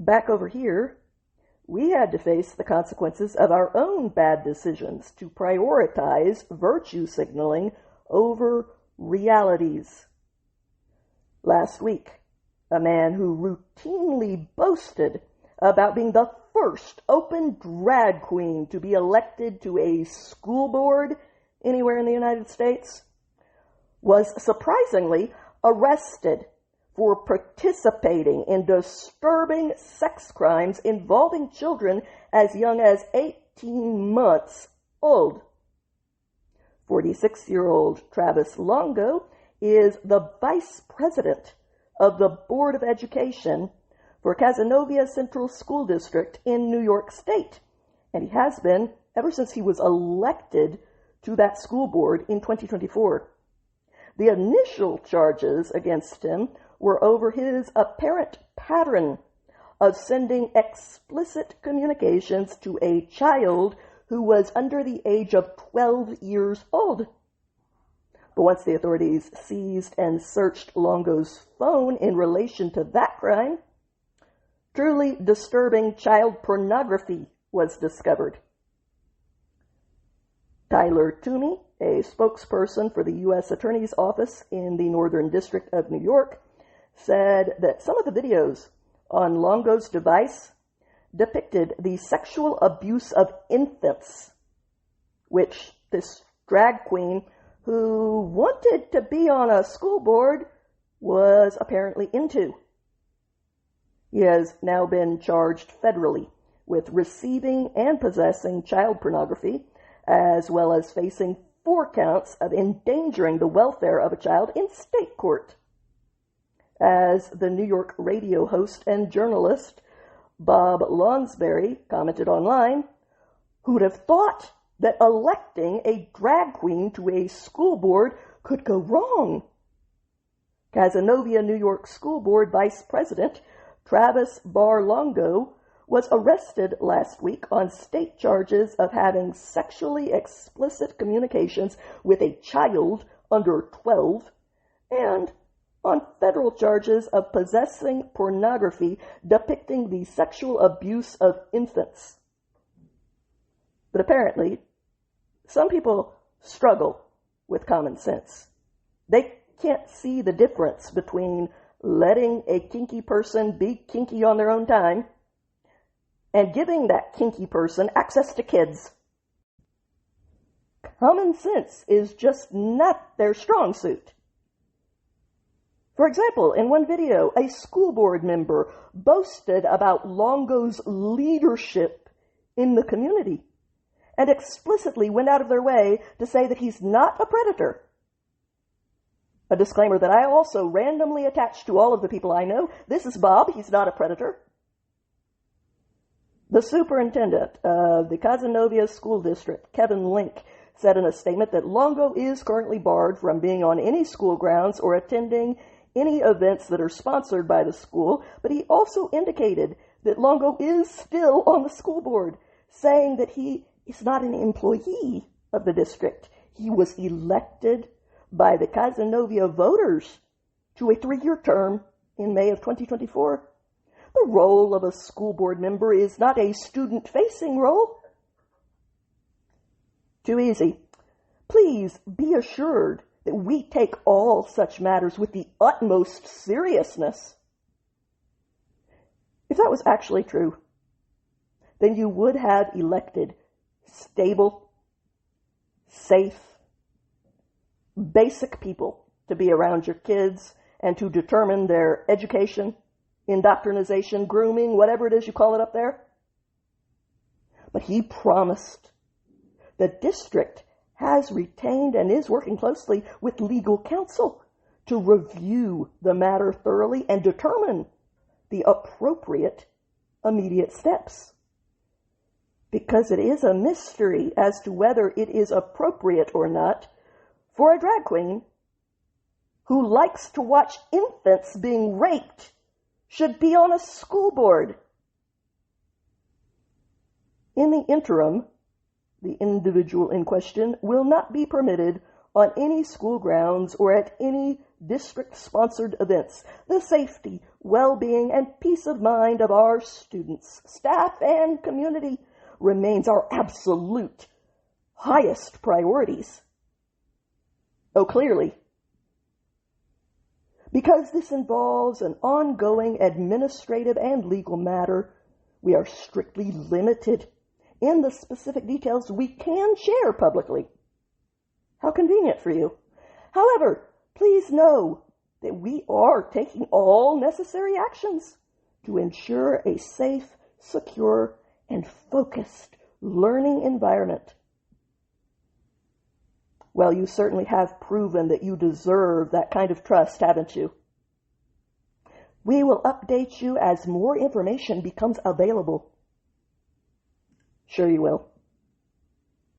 Back over here, we had to face the consequences of our own bad decisions to prioritize virtue signaling over realities. Last week, a man who routinely boasted about being the first open drag queen to be elected to a school board anywhere in the United States was surprisingly arrested for participating in disturbing sex crimes involving children as young as 18 months old. 46-year-old Travis Longo is the vice president of the Board of Education for Cazenovia Central School District in New York State, and he has been ever since he was elected to that school board in 2024. The initial charges against him were over his apparent pattern of sending explicit communications to a child who was under the age of 12 years old. But once the authorities seized and searched Longo's phone in relation to that crime, truly disturbing child pornography was discovered. Tyler Toomey, a spokesperson for the U.S. Attorney's Office in the Northern District of New York, said that some of the videos on Longo's device depicted the sexual abuse of infants, which this drag queen who wanted to be on a school board was apparently into. He has now been charged federally with receiving and possessing child pornography, as well as facing 4 counts of endangering the welfare of a child in state court. As the New York radio host and journalist Bob Lonsberry commented online, who'd have thought that electing a drag queen to a school board could go wrong? Cazenovia, New York School Board Vice President Travis Barr Longo was arrested last week on state charges of having sexually explicit communications with a child under 12 and on federal charges of possessing pornography depicting the sexual abuse of infants. But apparently, some people struggle with common sense. They can't see the difference between letting a kinky person be kinky on their own time and giving that kinky person access to kids. Common sense is just not their strong suit. For example, in one video, a school board member boasted about Longo's leadership in the community and explicitly went out of their way to say that he's not a predator. A disclaimer that I also randomly attach to all of the people I know. This is Bob. He's not a predator. The superintendent of the Cazenovia School District, Kevin Link, said in a statement that Longo is currently barred from being on any school grounds or attending any events that are sponsored by the school, but he also indicated that Longo is still on the school board, saying that he is not an employee of the district. He was elected by the Cazenovia voters to a 3-year term in May of 2024. The role of a school board member is not a student-facing role. Too easy. Please be assured that we take all such matters with the utmost seriousness. If that was actually true, then you would have elected stable, safe, basic people to be around your kids and to determine their education, indoctrination, grooming, whatever it is you call it up there. But he promised. The district has retained and is working closely with legal counsel to review the matter thoroughly and determine the appropriate immediate steps. Because it is a mystery as to whether it is appropriate or not for a drag queen who likes to watch infants being raped should be on a school board. In the interim, the individual in question will not be permitted on any school grounds or at any district-sponsored events, the safety, well-being, and peace of mind of our students, staff, and community remains our absolute highest priorities. Oh, clearly. Because this involves an ongoing administrative and legal matter, we are strictly limited in the specific details we can share publicly. How convenient for you. However, please know that we are taking all necessary actions to ensure a safe, secure, and focused learning environment. Well, you certainly have proven that you deserve that kind of trust, haven't you? We will update you as more information becomes available. Sure you will.